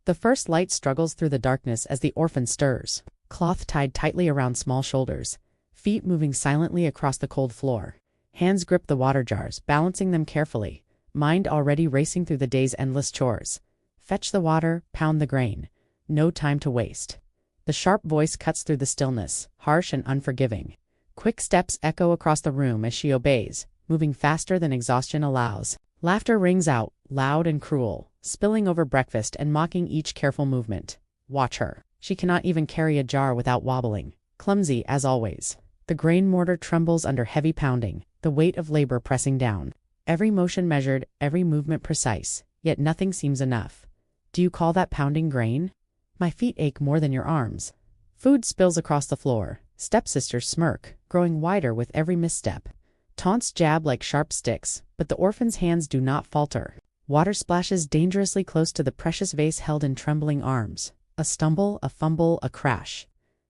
The first light struggles through the darkness as the orphan stirs, cloth tied tightly around small shoulders, feet moving silently across the cold floor. Hands grip the water jars, balancing them carefully, mind already racing through the day's endless chores. Fetch the water, pound the grain. No time to waste. The sharp voice cuts through the stillness, harsh and unforgiving. Quick steps echo across the room as she obeys, moving faster than exhaustion allows. Laughter rings out, loud and cruel, spilling over breakfast and mocking each careful movement. Watch her. She cannot even carry a jar without wobbling. Clumsy as always. The grain mortar trembles under heavy pounding, the weight of labor pressing down. Every motion measured, every movement precise, yet nothing seems enough. Do you call that pounding grain? My feet ache more than your arms. Food spills across the floor. Stepsisters smirk, growing wider with every misstep. Taunts jab like sharp sticks, but the orphan's hands do not falter. Water splashes dangerously close to the precious vase held in trembling arms. A stumble, a fumble, a crash.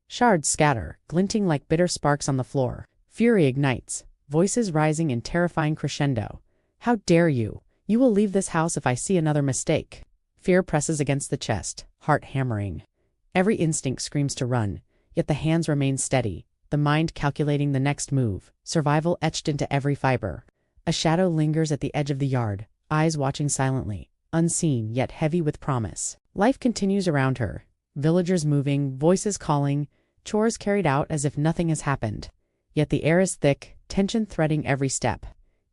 Shards scatter, glinting like bitter sparks on the floor. Fury ignites, voices rising in terrifying crescendo. How dare you? You will leave this house if I see another mistake. Fear presses against the chest, heart hammering. Every instinct screams to run, yet the hands remain steady, the mind calculating the next move, survival etched into every fiber. A shadow lingers at the edge of the yard, eyes watching silently, unseen yet heavy with promise. Life continues around her, villagers moving, voices calling, chores carried out as if nothing has happened. Yet the air is thick, tension threading every step.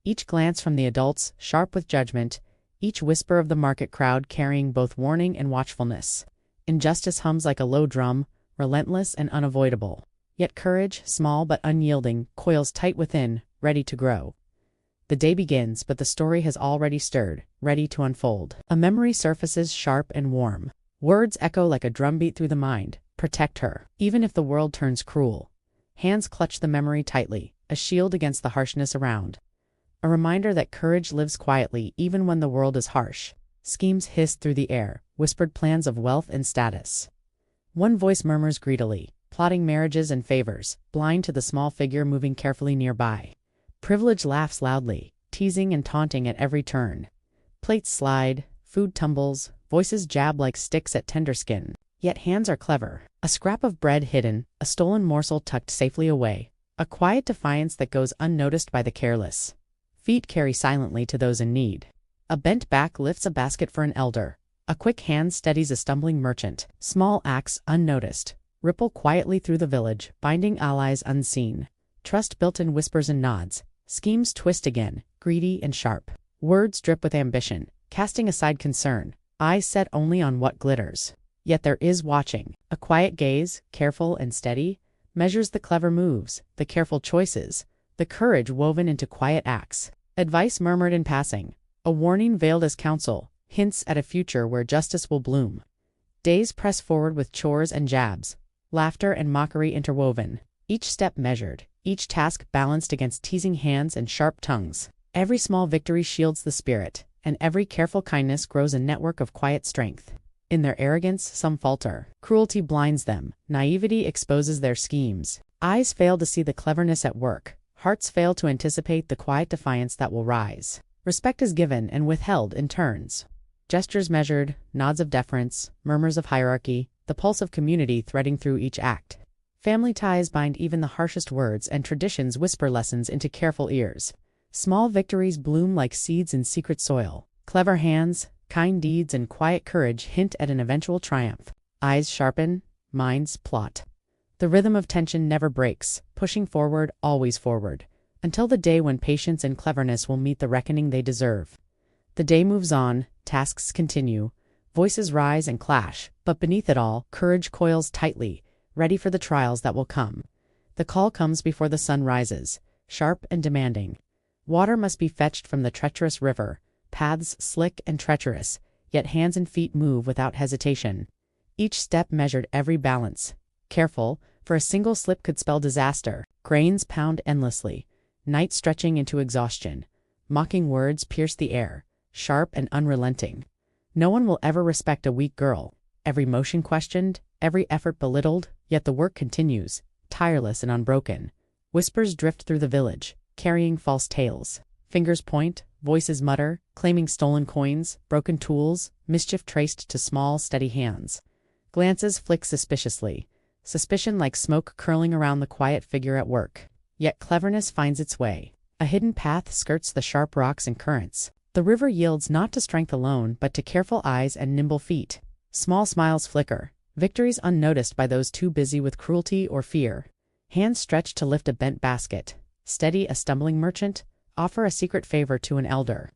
Each glance from the adults, sharp with judgment, each whisper of the market crowd carrying both warning and watchfulness. Injustice hums like a low drum, relentless and unavoidable. Yet courage, small but unyielding, coils tight within, ready to grow. The day begins, but the story has already stirred, ready to unfold. A memory surfaces sharp and warm. Words echo like a drumbeat through the mind. Protect her, even if the world turns cruel. Hands clutch the memory tightly, a shield against the harshness around. A reminder that courage lives quietly even when the world is harsh. Schemes hiss through the air, whispered plans of wealth and status. One voice murmurs greedily, plotting marriages and favors, blind to the small figure moving carefully nearby. Privilege laughs loudly, teasing and taunting at every turn. Plates slide, food tumbles, voices jab like sticks at tender skin. Yet hands are clever. A scrap of bread hidden, a stolen morsel tucked safely away. A quiet defiance that goes unnoticed by the careless. Feet carry silently to those in need. A bent back lifts a basket for an elder. A quick hand steadies a stumbling merchant. Small acts unnoticed ripple quietly through the village, binding allies unseen. Trust built in whispers and nods. Schemes twist again, greedy and sharp. Words drip with ambition, casting aside concern. Eyes set only on what glitters. Yet there is watching. A quiet gaze, careful and steady, measures the clever moves, the careful choices, the courage woven into quiet acts. Advice murmured in passing. A warning veiled as counsel, hints at a future where justice will bloom. Days press forward with chores and jabs, laughter and mockery interwoven. Each step measured, each task balanced against teasing hands and sharp tongues. Every small victory shields the spirit, and every careful kindness grows a network of quiet strength. In their arrogance, some falter. Cruelty blinds them. Naivety exposes their schemes. Eyes fail to see the cleverness at work. Hearts fail to anticipate the quiet defiance that will rise. Respect is given and withheld in turns. Gestures measured, nods of deference, murmurs of hierarchy, the pulse of community threading through each act. Family ties bind even the harshest words, and traditions whisper lessons into careful ears. Small victories bloom like seeds in secret soil. Clever hands, kind deeds, and quiet courage hint at an eventual triumph. Eyes sharpen, minds plot. The rhythm of tension never breaks, pushing forward, always forward, until the day when patience and cleverness will meet the reckoning they deserve. The day moves on, tasks continue, voices rise and clash, but beneath it all, courage coils tightly, ready for the trials that will come. The call comes before the sun rises, sharp and demanding. Water must be fetched from the treacherous river, paths slick and treacherous, yet hands and feet move without hesitation. Each step measured, every balance. Careful, for a single slip could spell disaster. Grains pound endlessly, night stretching into exhaustion. Mocking words pierce the air, sharp and unrelenting. No one will ever respect a weak girl. Every motion questioned, every effort belittled, yet the work continues, tireless and unbroken. Whispers drift through the village, carrying false tales. Fingers point, voices mutter, claiming stolen coins, broken tools, mischief traced to small, steady hands. Glances flick suspiciously, suspicion like smoke curling around the quiet figure at work. Yet cleverness finds its way. A hidden path skirts the sharp rocks and currents. The river yields not to strength alone, but to careful eyes and nimble feet. Small smiles flicker, victories unnoticed by those too busy with cruelty or fear. Hands stretch to lift a bent basket, steady a stumbling merchant, offer a secret favor to an elder.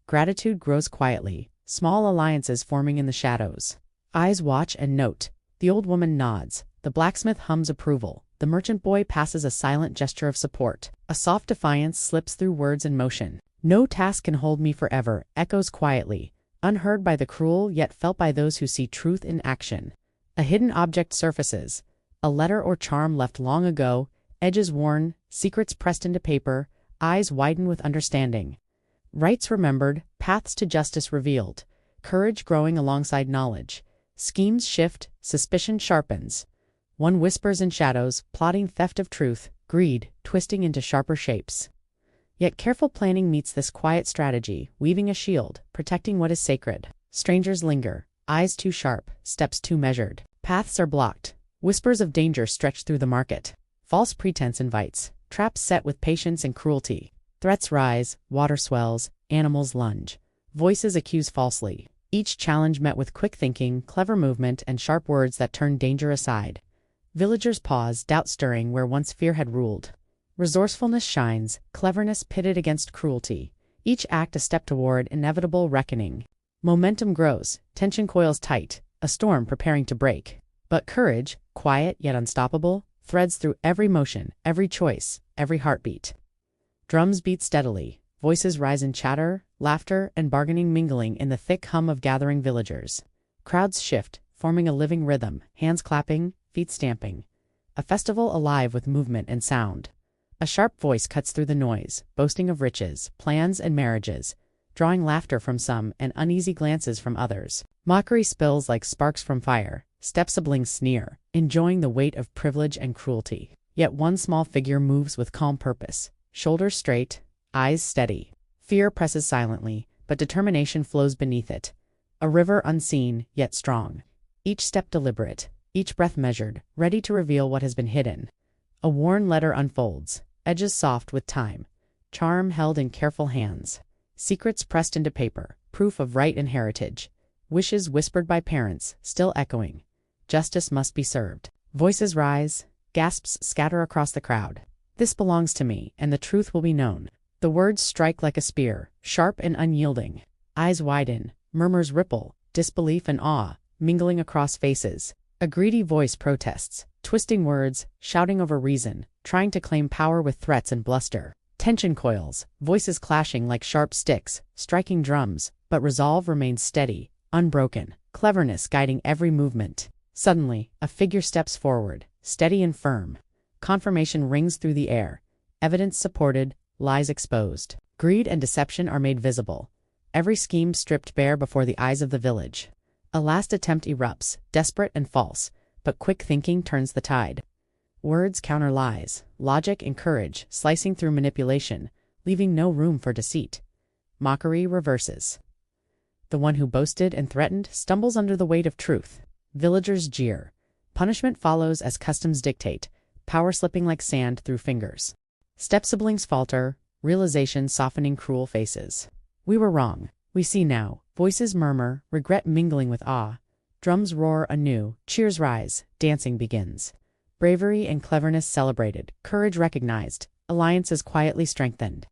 Gratitude grows quietly, small alliances forming in the shadows. Eyes watch and note. The old woman nods. The blacksmith hums approval. The merchant boy passes a silent gesture of support. A soft defiance slips through words and motion. No task can hold me forever, echoes quietly, unheard by the cruel yet felt by those who see truth in action. A hidden object surfaces. A letter or charm left long ago, edges worn, secrets pressed into paper, eyes widen with understanding. Rights remembered, paths to justice revealed, courage growing alongside knowledge. Schemes shift, suspicion sharpens. One whispers in shadows, plotting theft of truth, greed, twisting into sharper shapes. Yet careful planning meets this quiet strategy, weaving a shield, protecting what is sacred. Strangers linger, eyes too sharp, steps too measured. Paths are blocked. Whispers of danger stretch through the market. False pretense invites, traps set with patience and cruelty. Threats rise, water swells, animals lunge. Voices accuse falsely. Each challenge met with quick thinking, clever movement, and sharp words that turn danger aside. Villagers pause, doubt stirring where once fear had ruled. Resourcefulness shines, cleverness pitted against cruelty. Each act a step toward inevitable reckoning. Momentum grows, tension coils tight, a storm preparing to break. But courage, quiet yet unstoppable, threads through every motion, every choice, every heartbeat. Drums beat steadily, voices rise in chatter, laughter, and bargaining mingling in the thick hum of gathering villagers. Crowds shift, forming a living rhythm, hands clapping, feet stamping. A festival alive with movement and sound. A sharp voice cuts through the noise, boasting of riches, plans, and marriages, drawing laughter from some and uneasy glances from others. Mockery spills like sparks from fire, steps sibling sneer, enjoying the weight of privilege and cruelty. Yet one small figure moves with calm purpose, shoulders straight, eyes steady. Fear presses silently, but determination flows beneath it. A river unseen, yet strong. Each step deliberate, each breath measured, ready to reveal what has been hidden. A worn letter unfolds, edges soft with time, charm held in careful hands. Secrets pressed into paper, proof of right and heritage. Wishes whispered by parents, still echoing. Justice must be served. Voices rise, gasps scatter across the crowd. This belongs to me, and the truth will be known. The words strike like a spear, sharp and unyielding. Eyes widen, murmurs ripple, disbelief and awe, mingling across faces. A greedy voice protests, twisting words, shouting over reason, trying to claim power with threats and bluster. Tension coils, voices clashing like sharp sticks, striking drums, but resolve remains steady, unbroken, cleverness guiding every movement. Suddenly, a figure steps forward, steady and firm. Confirmation rings through the air. Evidence supported, lies exposed. Greed and deception are made visible. Every scheme stripped bare before the eyes of the village. A last attempt erupts, desperate and false, but quick thinking turns the tide. Words counter lies, logic and courage slicing through manipulation, leaving no room for deceit. Mockery reverses. The one who boasted and threatened stumbles under the weight of truth. Villagers jeer. Punishment follows as customs dictate, power slipping like sand through fingers. Step siblings falter, realization softening cruel faces. We were wrong. We see now. Voices murmur, regret mingling with awe. Drums roar anew, cheers rise, dancing begins. Bravery and cleverness celebrated, courage recognized, alliances quietly strengthened.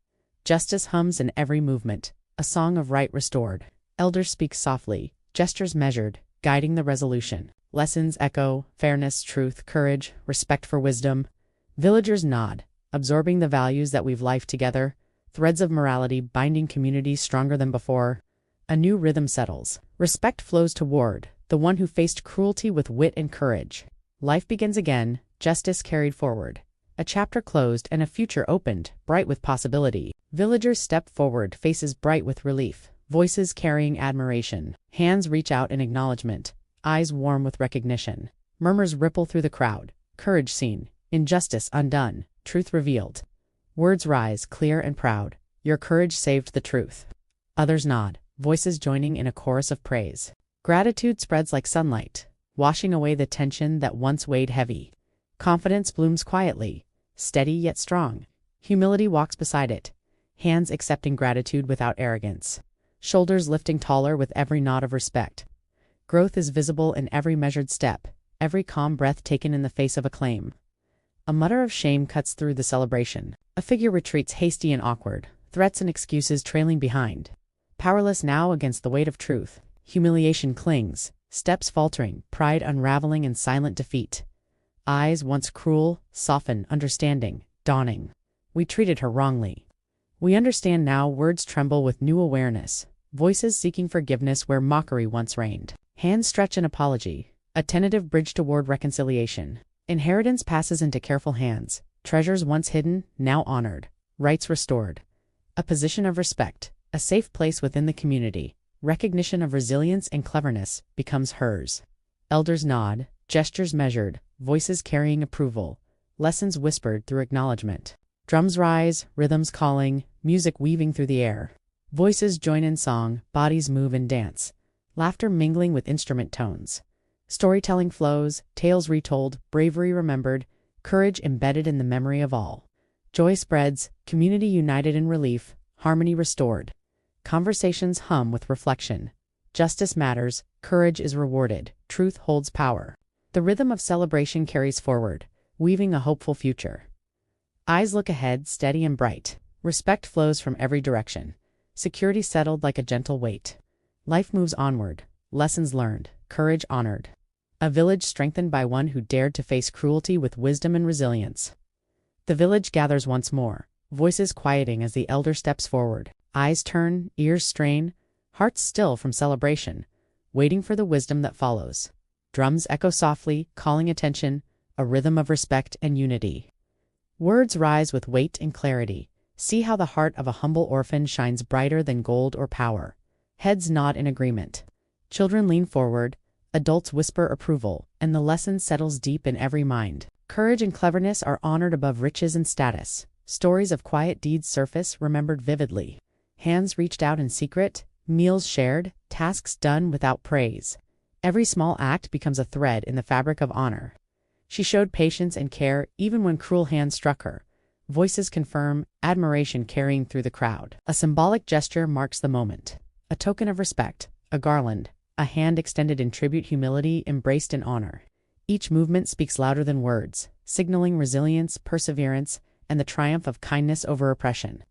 Justice hums in every movement, a song of right restored. Elders speak softly, gestures measured, guiding the resolution. Lessons echo, fairness, truth, courage, respect for wisdom. Villagers nod, absorbing the values that weave life together, threads of morality binding communities stronger than before. A new rhythm settles. Respect flows toward the one who faced cruelty with wit and courage. Life begins again, justice carried forward. A chapter closed and a future opened, bright with possibility. Villagers step forward, faces bright with relief, voices carrying admiration. Hands reach out in acknowledgement, eyes warm with recognition. Murmurs ripple through the crowd, courage seen, injustice undone, truth revealed. Words rise, clear and proud. Your courage saved the truth. Others nod, voices joining in a chorus of praise. Gratitude spreads like sunlight, washing away the tension that once weighed heavy. Confidence blooms quietly, steady yet strong. Humility walks beside it, hands accepting gratitude without arrogance, shoulders lifting taller with every nod of respect. Growth is visible in every measured step, every calm breath taken in the face of acclaim. A mutter of shame cuts through the celebration. A figure retreats hasty and awkward, threats and excuses trailing behind. Powerless now against the weight of truth, humiliation clings, steps faltering, pride unraveling in silent defeat. Eyes once cruel, soften, understanding, dawning. We treated her wrongly. We understand now, words tremble with new awareness, voices seeking forgiveness where mockery once reigned. Hands stretch in apology, a tentative bridge toward reconciliation. Inheritance passes into careful hands, treasures once hidden, now honored, rights restored. A position of respect, a safe place within the community, recognition of resilience and cleverness becomes hers. Elders nod, gestures measured, voices carrying approval, lessons whispered through acknowledgement. Drums rise, rhythms calling, music weaving through the air. Voices join in song, bodies move in dance, laughter mingling with instrument tones. Storytelling flows, tales retold, bravery remembered, courage embedded in the memory of all. Joy spreads, community united in relief, harmony restored. Conversations hum with reflection. Justice matters, courage is rewarded, truth holds power. The rhythm of celebration carries forward, weaving a hopeful future. Eyes look ahead, steady and bright. Respect flows from every direction. Security settled like a gentle weight. Life moves onward, lessons learned, courage honored. A village strengthened by one who dared to face cruelty with wisdom and resilience. The village gathers once more, voices quieting as the elder steps forward. Eyes turn, ears strain, hearts still from celebration, waiting for the wisdom that follows. Drums echo softly, calling attention, a rhythm of respect and unity. Words rise with weight and clarity. See how the heart of a humble orphan shines brighter than gold or power. Heads nod in agreement. Children lean forward, adults whisper approval, and the lesson settles deep in every mind. Courage and cleverness are honored above riches and status. Stories of quiet deeds surface, remembered vividly. Hands reached out in secret, meals shared, tasks done without praise. Every small act becomes a thread in the fabric of honor. She showed patience and care even when cruel hands struck her. Voices confirm, admiration carrying through the crowd. A symbolic gesture marks the moment. A token of respect, a garland, a hand extended in tribute, humility embraced in honor. Each movement speaks louder than words, signaling resilience, perseverance, and the triumph of kindness over oppression.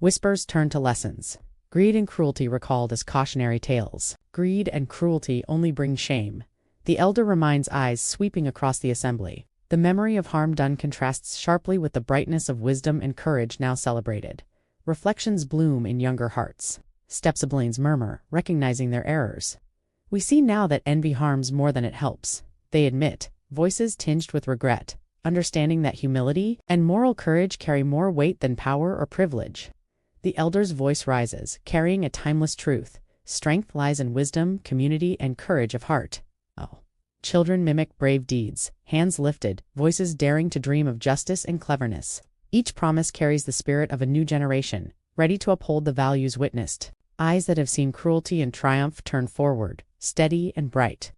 Whispers turn to lessons. Greed and cruelty recalled as cautionary tales. Greed and cruelty only bring shame. The elder reminds, eyes sweeping across the assembly. The memory of harm done contrasts sharply with the brightness of wisdom and courage now celebrated. Reflections bloom in younger hearts. Stepsiblings murmur, recognizing their errors. We see now that envy harms more than it helps. They admit, voices tinged with regret, understanding that humility and moral courage carry more weight than power or privilege. The elder's voice rises, carrying a timeless truth. Strength lies in wisdom, community, and courage of heart. Children mimic brave deeds, hands lifted, voices daring to dream of justice and cleverness. Each promise carries the spirit of a new generation, ready to uphold the values witnessed. Eyes that have seen cruelty and triumph turn forward, steady and bright.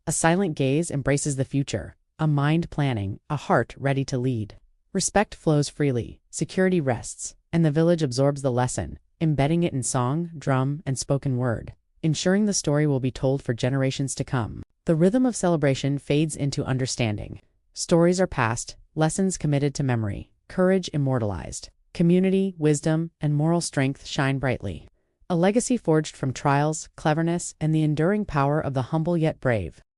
A silent gaze embraces the future, a mind planning, a heart ready to lead. Respect flows freely, security rests, and the village absorbs the lesson, embedding it in song, drum, and spoken word, ensuring the story will be told for generations to come. The rhythm of celebration fades into understanding. Stories are passed, lessons committed to memory, courage immortalized. Community, wisdom, and moral strength shine brightly. A legacy forged from trials, cleverness, and the enduring power of the humble yet brave.